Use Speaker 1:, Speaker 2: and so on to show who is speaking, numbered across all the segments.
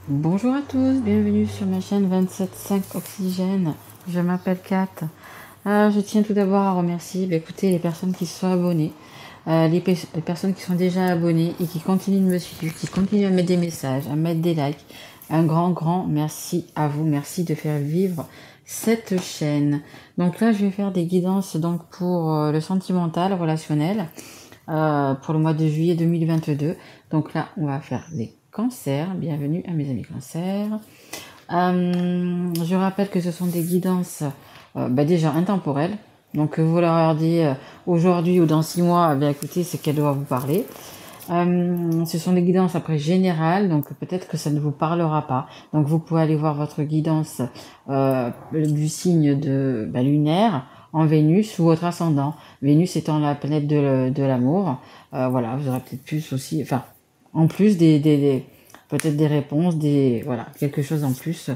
Speaker 1: Bonjour à tous, bienvenue sur ma chaîne 27.5 Oxygène. Je m'appelle Kat. Je tiens tout d'abord à remercier écoutez, les personnes qui se sont abonnées, les personnes qui sont déjà abonnées et qui continuent de me suivre, qui continuent à mettre des messages, à mettre des likes. Un grand merci à vous. Merci de faire vivre cette chaîne. Donc là, je vais faire des guidances donc pour le sentimental, relationnel, pour le mois de juillet 2022. Donc là, on va faire les cancers. Bienvenue à mes amis cancers. Je rappelle que ce sont des guidances déjà intemporelles. Donc vous leur dites aujourd'hui ou dans 6 mois, écoutez, c'est qu'elle doit vous parler. Ce sont des guidances après générales, donc peut-être que ça ne vous parlera pas. Donc vous pouvez aller voir votre guidance du signe de lunaire en Vénus ou votre ascendant. Vénus étant la planète de l'amour. Voilà, vous aurez peut-être plus aussi, enfin, en plus peut-être des réponses, voilà, quelque chose en plus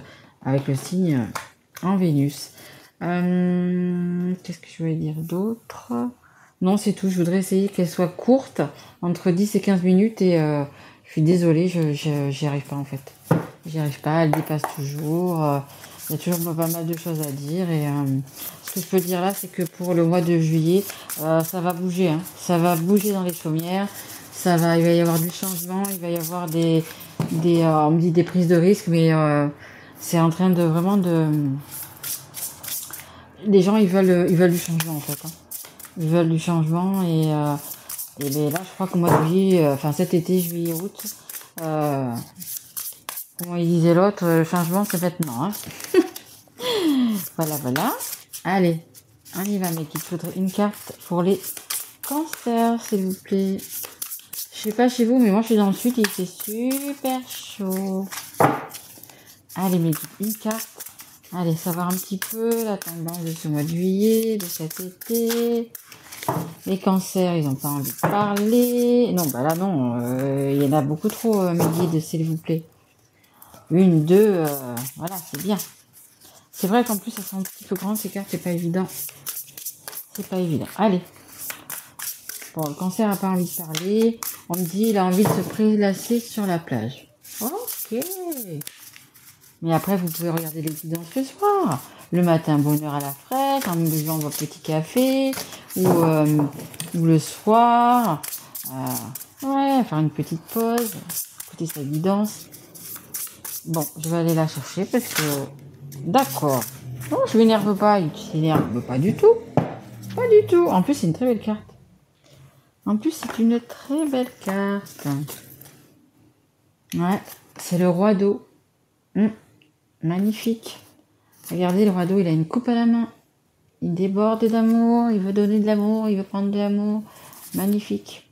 Speaker 1: avec le signe en Vénus. Qu'est-ce que je voulais dire d'autre? Non, c'est tout. Je voudrais essayer qu'elle soit courte, entre 10 et 15 minutes. Et je suis désolée, j'y arrive pas en fait. J'y arrive pas, elle dépasse toujours. Il y a toujours pas mal de choses à dire. Et ce que je peux dire là, c'est que pour le mois de juillet, ça va bouger. Hein. Ça va bouger dans les chaumières. Il va y avoir du changement. Il va y avoir on me dit des prises de risques, mais c'est en train de vraiment de... Les gens, ils veulent du changement en fait. Hein. Ils veulent du changement et là, je crois qu'au mois de juillet, cet été, juillet, août, comment il disait l'autre, le changement, c'est maintenant. Hein. Voilà. Allez, on y va, mec. Il faudrait une carte pour les cancers, s'il vous plaît. Je sais pas chez vous, mais moi, je suis dans le sud, il fait super chaud. Allez, mec, une carte. Allez, savoir un petit peu la tendance de ce mois de juillet, de cet été. Les cancers, ils n'ont pas envie de parler. Non, là non, il y en a beaucoup trop, mes guides, s'il vous plaît. Une, deux, voilà, c'est bien. C'est vrai qu'en plus, elles sont un petit peu grandes, ces cartes, c'est pas évident. C'est pas évident. Allez. Bon, le cancer n'a pas envie de parler. On me dit, il a envie de se prélasser sur la plage. Ok. Mais après, vous pouvez regarder les guidances le soir. Le matin, bonheur à la fraîche, en buvant votre petit café, ou le soir. Faire une petite pause, écouter sa guidance. Bon, je vais aller la chercher parce que... D'accord. Non, je m'énerve pas, il s'énerve pas du tout. Pas du tout. En plus, c'est une très belle carte. Ouais, c'est le roi d'eau. Magnifique. Regardez, le roi d'eau, il a une coupe à la main. Il déborde d'amour, il veut donner de l'amour, il veut prendre de l'amour. Magnifique.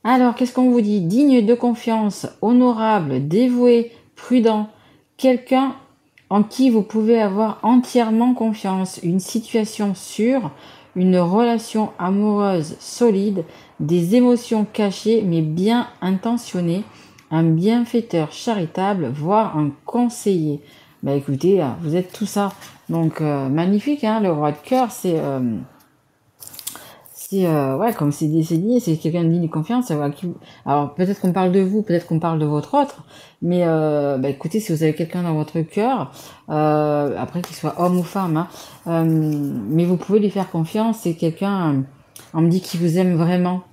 Speaker 1: Alors, qu'est-ce qu'on vous dit? Digne de confiance, honorable, dévoué, prudent. Quelqu'un en qui vous pouvez avoir entièrement confiance. Une situation sûre, une relation amoureuse solide, des émotions cachées mais bien intentionnées, un bienfaiteur charitable, voire un conseiller. Écoutez, vous êtes tout ça. Donc, magnifique, hein, le roi de cœur, comme c'est dit, c'est quelqu'un de digne de confiance. Alors, peut-être qu'on parle de vous, peut-être qu'on parle de votre autre, mais écoutez, si vous avez quelqu'un dans votre cœur, après qu'il soit homme ou femme, mais vous pouvez lui faire confiance, c'est quelqu'un, on me dit qu'il vous aime vraiment,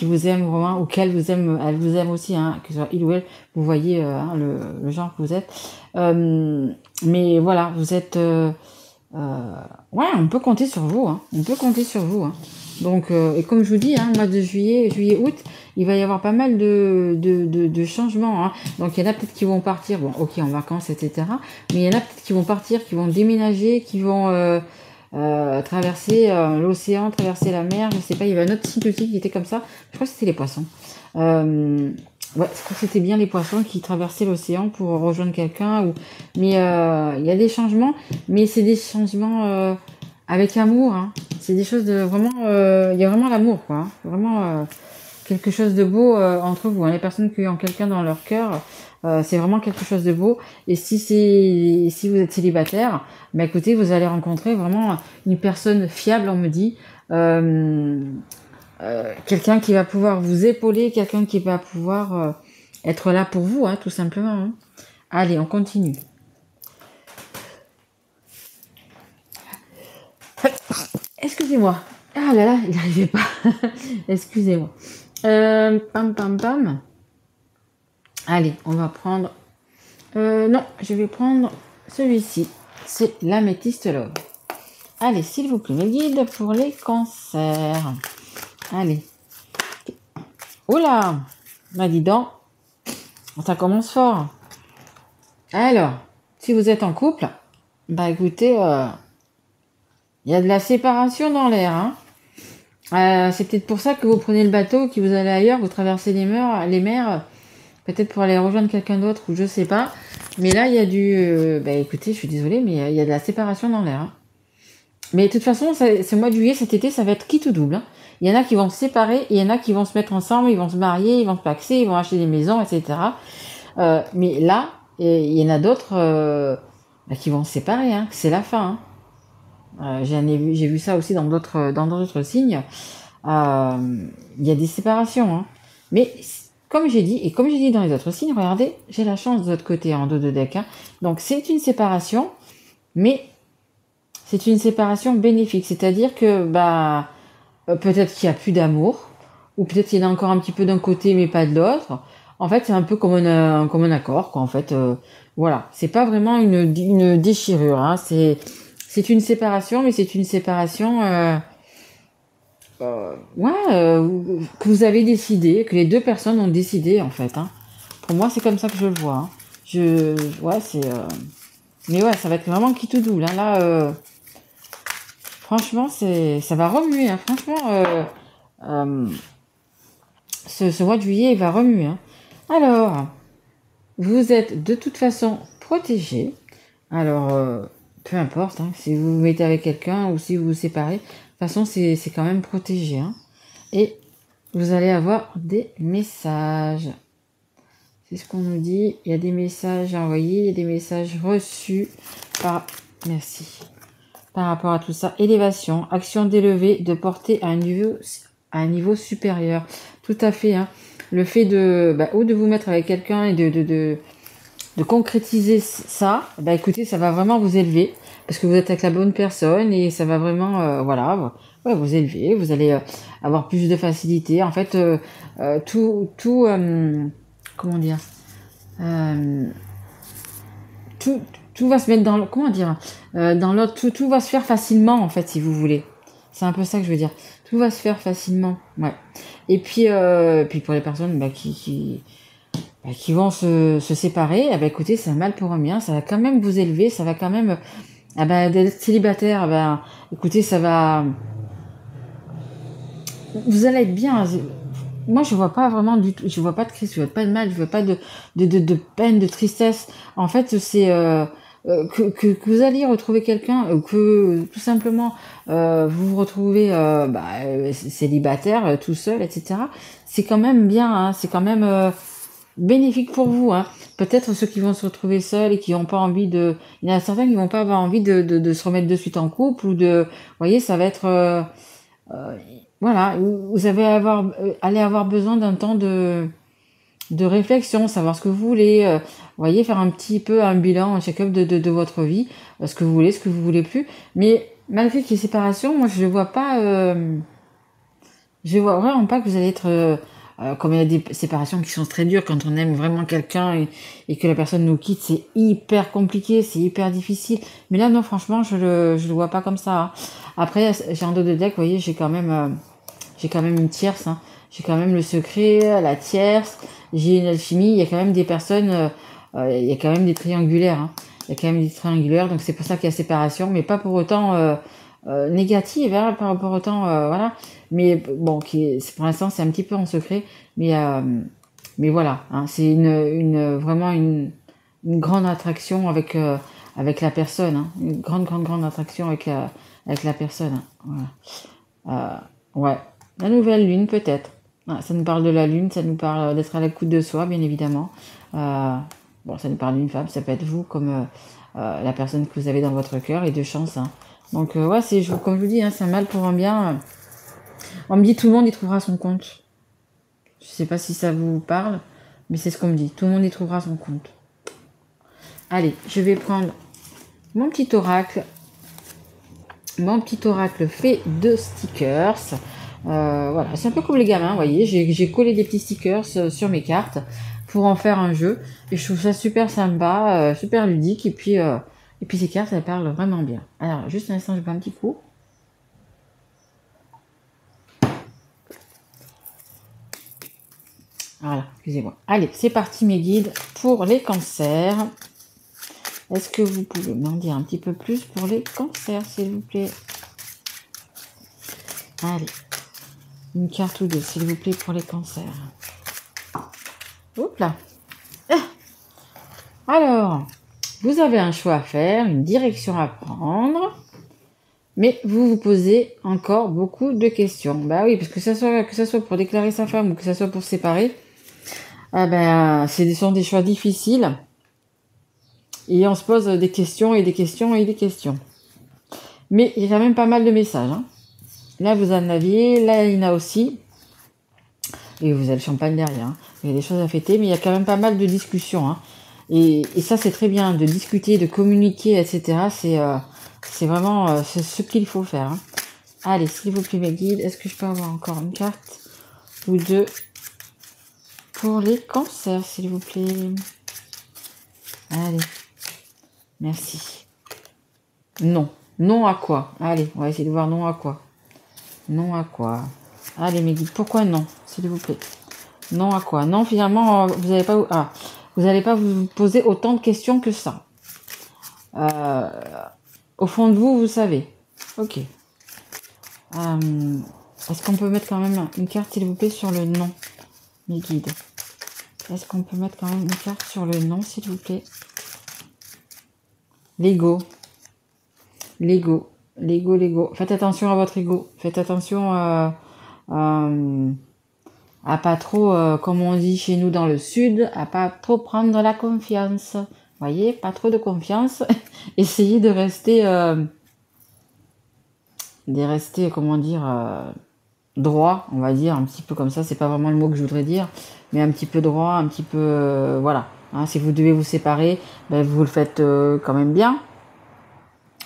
Speaker 1: ou qu'elle vous aime, elle vous aime aussi, que ce soit il ou elle, vous voyez le genre que vous êtes. Mais voilà, vous êtes... on peut compter sur vous, Donc, et comme je vous dis, mois de juillet, août, il va y avoir pas mal de changements. Donc, il y en a peut-être qui vont partir, en vacances, etc. Mais il y en a peut-être qui vont partir, qui vont déménager, qui vont traverser l'océan, traverser la mer. Je sais pas, il y avait un autre signe aussi qui était comme ça. Je crois que c'était les poissons. Je crois que c'était bien les poissons qui traversaient l'océan pour rejoindre quelqu'un. Mais il y a des changements, mais c'est des changements avec amour. C'est des choses de vraiment... Il y a vraiment l'amour, quoi. Vraiment quelque chose de beau entre vous. Les personnes qui ont quelqu'un dans leur cœur, c'est vraiment quelque chose de beau. Et si vous êtes célibataire, écoutez, vous allez rencontrer vraiment une personne fiable, on me dit. Quelqu'un qui va pouvoir vous épauler, quelqu'un qui va pouvoir être là pour vous, tout simplement. Allez, on continue. Excusez-moi. Ah là là, il n'arrivait pas. Excusez-moi. Pam pam pam. Allez, on va prendre... non, je vais prendre celui-ci. C'est l'améthyste love. Allez, s'il vous plaît, le guide pour les cancers. Allez. Oula, bah dis donc, ça commence fort. Alors, si vous êtes en couple, bah écoutez, il y a de la séparation dans l'air. Hein. C'est peut-être pour ça que vous prenez le bateau, que vous allez ailleurs, vous traversez les mers, peut-être pour aller rejoindre quelqu'un d'autre, ou je sais pas. Mais là, il y a du... bah écoutez, je suis désolée, mais il y a de la séparation dans l'air. Hein. Mais de toute façon, ce mois de juillet, cet été, ça va être quitte ou double. Hein. Il y en a qui vont se séparer, et il y en a qui vont se mettre ensemble, ils vont se marier, ils vont se paxer, ils vont acheter des maisons, etc. Mais là, il y en a d'autres qui vont se séparer. Hein. C'est la fin. Hein. J'ai vu ça aussi dans d'autres signes. Il y a des séparations. Hein. Mais comme j'ai dit, et comme j'ai dit dans les autres signes, regardez, j'ai la chance de l'autre côté en dos de deck. Hein. Donc c'est une séparation, mais c'est une séparation bénéfique. C'est-à-dire que peut-être qu'il n'y a plus d'amour, ou peut-être qu'il y en a encore un petit peu d'un côté, mais pas de l'autre. En fait, c'est un peu comme un accord, quoi. En fait, voilà. C'est pas vraiment une déchirure. Hein. C'est une séparation, mais c'est une séparation... que vous avez décidé, que les deux personnes ont décidé en fait. Hein. Pour moi, c'est comme ça que je le vois. Hein. Mais ouais, ça va être vraiment qui tout doux. Là, franchement, ça va remuer. Hein. Franchement, ce mois de juillet, il va remuer. Hein. Alors, vous êtes de toute façon protégé. Alors, peu importe, hein, si vous vous mettez avec quelqu'un ou si vous vous séparez, de toute façon, c'est quand même protégé. Hein. Et vous allez avoir des messages. C'est ce qu'on nous dit. Il y a des messages envoyés, il y a des messages reçus merci. Par rapport à tout ça. Élévation, action d'élever, de porter à un niveau supérieur. Tout à fait. Hein. Le fait ou de vous mettre avec quelqu'un et de concrétiser ça, écoutez, ça va vraiment vous élever parce que vous êtes avec la bonne personne et ça va vraiment, vous élever. Vous allez avoir plus de facilité. En fait, comment dire, tout va se mettre dans dans l'autre. Tout va se faire facilement en fait, si vous voulez. C'est un peu ça que je veux dire. Tout va se faire facilement, ouais. Et puis pour les personnes qui vont se séparer, écoutez, c'est un mal pour un bien, ça va quand même vous élever, ça va quand même, d'être célibataire, écoutez, ça va, vous allez être bien. Moi, je vois pas vraiment du tout, je vois pas de crise, je vois pas de mal, je vois pas de peine, de tristesse. En fait, c'est que vous alliez retrouver quelqu'un, que tout simplement vous vous retrouvez célibataire, tout seul, etc. C'est quand même bien, hein, c'est quand même bénéfique pour vous. Hein. Peut-être ceux qui vont se retrouver seuls et qui n'ont pas envie de... Il y en a certains qui vont pas avoir envie de se remettre de suite en couple ou de... Vous voyez, ça va être... voilà, vous allez avoir besoin d'un temps de réflexion, savoir ce que vous voulez, vous voyez, faire un petit peu un bilan, un check-up de votre vie, ce que vous voulez, ce que vous voulez plus. Mais malgré qu'il y ait séparation, moi je vois vraiment pas que vous allez être... comme il y a des séparations qui sont très dures quand on aime vraiment quelqu'un et que la personne nous quitte, c'est hyper compliqué, c'est hyper difficile. Mais là, non, franchement, je le vois pas comme ça. Hein. Après, j'ai un dos de deck, vous voyez, j'ai quand même une tierce. Hein. J'ai quand même le secret, la tierce, j'ai une alchimie. Il y a quand même des personnes, il y a quand même des triangulaires. Hein. Il y a quand même des triangulaires, donc c'est pour ça qu'il y a séparation, mais pas pour autant négative, hein, pas pour autant, voilà. Mais bon, pour l'instant, c'est un petit peu en secret, mais voilà, hein, c'est vraiment une grande attraction avec la personne, hein, une grande attraction avec la personne. Hein, voilà. Ouais, la nouvelle lune peut-être. Ah, ça nous parle de la lune, ça nous parle d'être à l'écoute de soi, bien évidemment. Bon, ça nous parle d'une femme, ça peut être vous comme la personne que vous avez dans votre cœur et de chance. Hein. Donc ouais, comme je vous dis, hein, c'est un mal pour un bien. On me dit tout le monde y trouvera son compte. Je sais pas si ça vous parle, mais c'est ce qu'on me dit. Tout le monde y trouvera son compte. Allez, je vais prendre mon petit oracle. Mon petit oracle fait de stickers. Voilà, c'est un peu comme les gamins, vous voyez. J'ai collé des petits stickers sur mes cartes pour en faire un jeu. Et je trouve ça super sympa, super ludique. Et puis ces cartes, elles parlent vraiment bien. Alors, juste un instant, je bois un petit coup. Voilà, excusez-moi. Allez, c'est parti mes guides pour les cancers. Est-ce que vous pouvez m'en dire un petit peu plus pour les cancers, s'il vous plaît? Allez, une carte ou deux, s'il vous plaît, pour les cancers. Hop là. Alors, vous avez un choix à faire, une direction à prendre, mais vous vous posez encore beaucoup de questions. Bah oui, parce que ça soit pour déclarer sa femme ou que ça soit pour se séparer, ce sont des choix difficiles. Et on se pose des questions et des questions et des questions. Mais il y a quand même pas mal de messages. Hein. Là, vous en aviez, là, il y en a aussi. Et vous avez le champagne derrière. Hein. Il y a des choses à fêter, mais il y a quand même pas mal de discussions. Hein. Et ça, c'est très bien, de discuter, de communiquer, etc. C'est vraiment ce qu'il faut faire. Hein. Allez, s'il vous plaît, mes guides, est-ce que je peux avoir encore une carte ou deux pour les cancers, s'il vous plaît? Allez. Merci. Non. Non à quoi? Allez, on va essayer de voir non à quoi. Non à quoi? Allez, mes guides, pourquoi non, s'il vous plaît? Non à quoi? Non, finalement, vous n'allez pas... Ah, vous n'allez pas vous poser autant de questions que ça. Au fond de vous, vous savez. Ok. Est-ce qu'on peut mettre quand même une carte, s'il vous plaît, sur le non, mes guides? Est-ce qu'on peut mettre quand même une carte sur le non, s'il vous plaît? L'ego. L'ego. L'ego. Faites attention à votre ego. Faites attention à pas trop, comme on dit chez nous dans le sud, à pas trop prendre la confiance. Voyez, pas trop de confiance. Essayez de rester, comment dire, droit, on va dire, un petit peu comme ça. C'est pas vraiment le mot que je voudrais dire, mais un petit peu droit, un petit peu, voilà. Hein, si vous devez vous séparer, vous le faites quand même bien.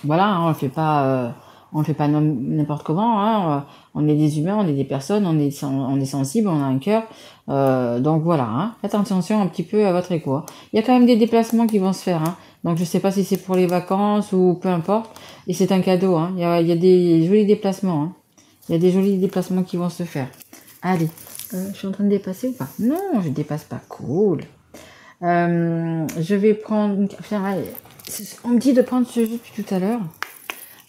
Speaker 1: Voilà, hein, on le fait pas n'importe comment. Hein, on est des humains, on est des personnes, on est sensible, on a un cœur. Donc voilà, hein, faites attention un petit peu à votre écho. Hein. Il y a quand même des déplacements qui vont se faire. Hein, donc je sais pas si c'est pour les vacances ou peu importe. Et c'est un cadeau. Hein, il y a des jolis déplacements. Hein. Il y a des jolis déplacements qui vont se faire. Allez, je suis en train de dépasser ou pas? Non, je dépasse pas. Cool. Je vais prendre... On me dit de prendre ce jeu depuis tout à l'heure.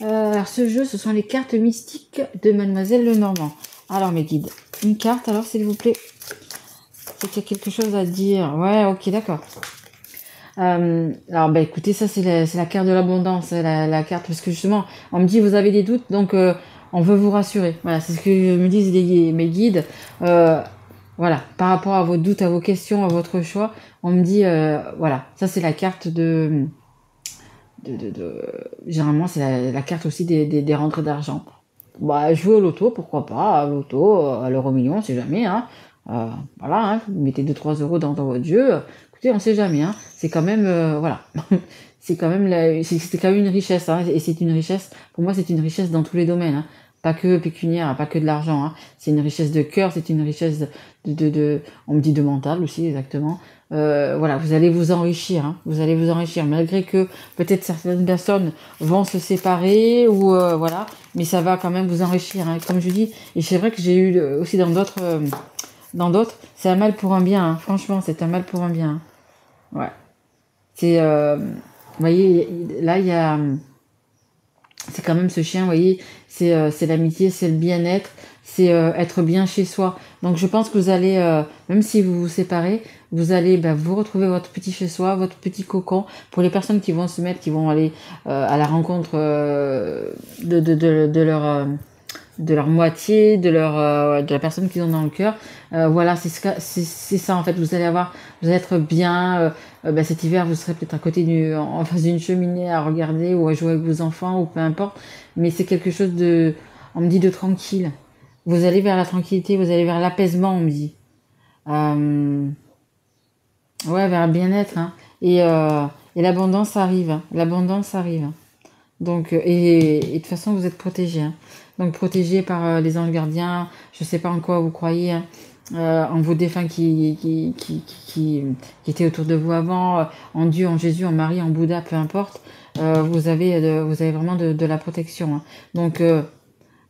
Speaker 1: Alors ce jeu, ce sont les cartes mystiques de Mademoiselle Lenormand. Alors mes guides, une carte alors s'il vous plaît. C'est qu'il y a quelque chose à dire. Ouais, ok, d'accord. Alors écoutez, ça c'est la carte de l'abondance, la carte, parce que justement, on me dit vous avez des doutes, donc on veut vous rassurer. Voilà, c'est ce que me disent mes guides. Voilà, par rapport à vos doutes, à vos questions, à votre choix, on me dit, voilà, ça c'est la carte généralement c'est la carte aussi des rentrées d'argent. Jouer au loto, pourquoi pas, à l'auto, à l'euro million, on sait jamais, hein. Voilà, hein, vous mettez 2-3 euros dans votre jeu, écoutez, on sait jamais, hein. C'est quand même, voilà, c'est quand même une richesse, hein, et c'est une richesse, pour moi c'est une richesse dans tous les domaines, hein. Pas que pécuniaire, pas que de l'argent, hein. C'est une richesse de cœur, c'est une richesse on me dit de mental aussi, exactement. Voilà, vous allez vous enrichir, hein. Vous allez vous enrichir, malgré que peut-être certaines personnes vont se séparer ou voilà, mais ça va quand même vous enrichir, hein. Comme je dis, et c'est vrai que j'ai eu aussi dans d'autres, c'est un mal pour un bien, hein. Franchement, c'est un mal pour un bien. Hein. Ouais, c'est, vous voyez, là il y a, c'est quand même ce chien, vous voyez, c'est l'amitié, c'est le bien-être, c'est être bien chez soi. Donc je pense que vous allez, même si vous vous séparez, vous allez vous retrouver votre petit chez soi, votre petit cocon. Pour les personnes qui vont qui vont aller à la rencontre de leur moitié, de la personne qu'ils ont dans le cœur. Voilà, c'est ça en fait. Vous allez être bien. Cet hiver, vous serez peut-être à côté en face d'une cheminée à regarder ou à jouer avec vos enfants ou peu importe. Mais c'est quelque chose on me dit de tranquille. Vous allez vers la tranquillité, vous allez vers l'apaisement, on me dit. Ouais, vers le bien-être. Hein. Et Et l'abondance arrive, hein. L'abondance arrive, hein. Donc, et de toute façon, vous êtes protégé, hein. Donc, protégé par les anges gardiens. Je sais pas en quoi vous croyez, hein. En vos défunts qui étaient autour de vous avant, en Dieu, en Jésus, en Marie, en Bouddha, peu importe. Vous avez vraiment de la protection, hein. Donc,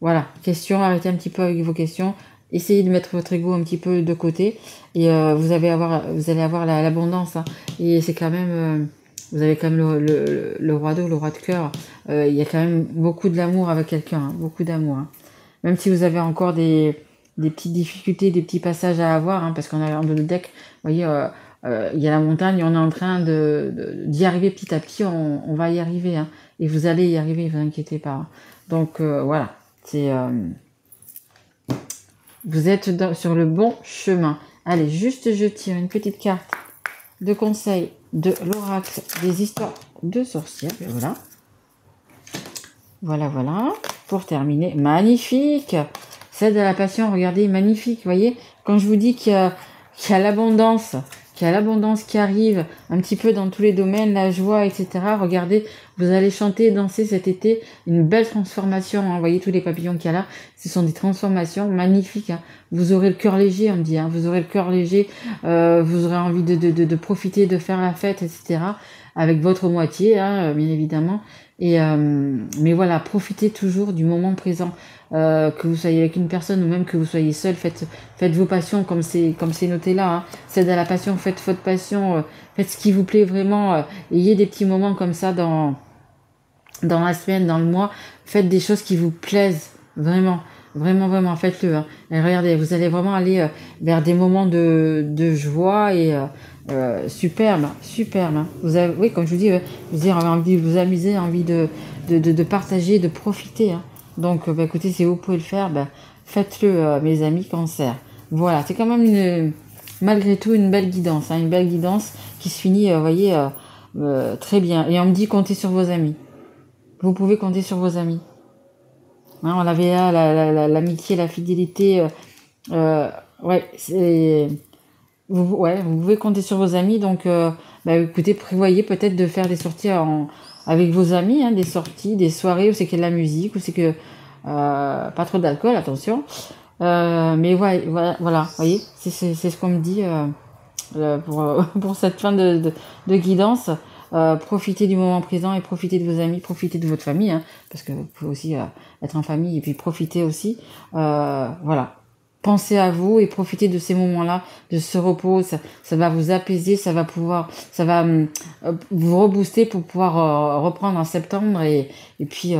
Speaker 1: voilà. Question, arrêtez un petit peu avec vos questions. Essayez de mettre votre ego un petit peu de côté. Et vous allez avoir l'abondance, hein. Et c'est quand même... vous avez quand même le roi d'eau, le roi de cœur. Il y a quand même beaucoup de l'amour avec quelqu'un, hein, beaucoup d'amour, hein. Même si vous avez encore des petites difficultés, des petits passages à avoir, hein, parce qu'on a en le deck, vous voyez, il y a la montagne, on est en train d'y arriver petit à petit, on va y arriver, hein, et vous allez y arriver, ne vous inquiétez pas, hein. Donc voilà, vous êtes sur le bon chemin. Allez, juste je tire une petite carte de conseil de l'oracle des histoires de sorcières. Voilà. Voilà. Pour terminer, magnifique. Celle de la passion, regardez, magnifique. Vous voyez, quand je vous dis qu'il y a l'abondance, qui arrive un petit peu dans tous les domaines, la joie, etc. Regardez, vous allez chanter et danser cet été une belle transformation, hein. Vous voyez tous les papillons qu'il y a là, ce sont des transformations magnifiques, hein. Vous aurez le cœur léger, on me dit, hein. Vous aurez le cœur léger, vous aurez envie de profiter, de faire la fête, etc. avec votre moitié, hein, bien évidemment. Et mais voilà, profitez toujours du moment présent, que vous soyez avec une personne ou même que vous soyez seul, faites vos passions comme c'est noté là, hein. Cède à la passion, faites votre passion, faites ce qui vous plaît vraiment, ayez des petits moments comme ça dans la semaine, dans le mois, faites des choses qui vous plaisent vraiment, faites-le, hein. Et regardez, vous allez vraiment aller vers des moments de joie et superbe, hein. Vous avez, oui, comme je vous dis, vous avez envie de vous amuser, envie de partager, de profiter, hein. Donc, écoutez, si vous pouvez le faire, faites-le, mes amis cancer. Voilà, c'est quand même malgré tout une belle guidance, hein, une belle guidance qui se finit, vous voyez, très bien. Et on me dit comptez sur vos amis. Vous pouvez compter sur vos amis. Hein, on avait là l'amitié, la fidélité. Ouais, c'est... Vous pouvez compter sur vos amis. Donc, écoutez, prévoyez peut-être de faire des sorties avec vos amis, hein, des sorties, des soirées où c'est qu'il y a de la musique, où c'est que... pas trop d'alcool, attention. Mais voilà, vous voyez, c'est ce qu'on me dit pour cette fin de guidance. Profitez du moment présent et profitez de vos amis, profitez de votre famille, hein, parce que vous pouvez aussi être en famille et puis profiter aussi. Voilà. Pensez à vous et profitez de ces moments-là, de ce repos. Ça va vous apaiser, ça va vous rebooster pour pouvoir reprendre en septembre et puis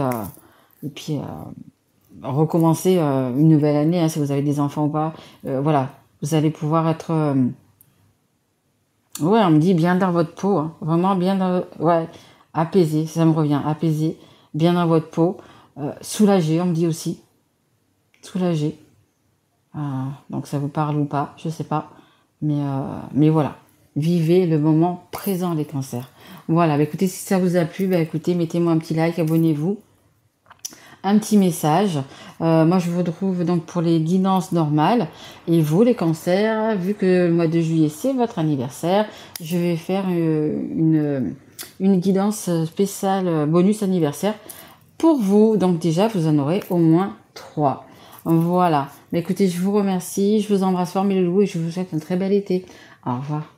Speaker 1: recommencer une nouvelle année, hein, si vous avez des enfants ou pas. Voilà, vous allez pouvoir être... ouais, on me dit bien dans votre peau, hein. Vraiment bien dans... Ouais, apaisé, ça me revient, apaisé, bien dans votre peau. Soulagé, on me dit aussi. Soulagé. Donc ça vous parle ou pas, je sais pas. Mais voilà. Vivez le moment présent, les cancers. Voilà, écoutez, si ça vous a plu, écoutez, mettez-moi un petit like, abonnez-vous. Un petit message. Moi, je vous retrouve donc pour les guidances normales. Et vous, les cancers, vu que le mois de juillet, c'est votre anniversaire, je vais faire une guidance spéciale bonus anniversaire pour vous. Donc déjà, vous en aurez au moins 3. Voilà. Mais écoutez, je vous remercie. Je vous embrasse fort, mes loulous, et je vous souhaite un très bel été. Au revoir.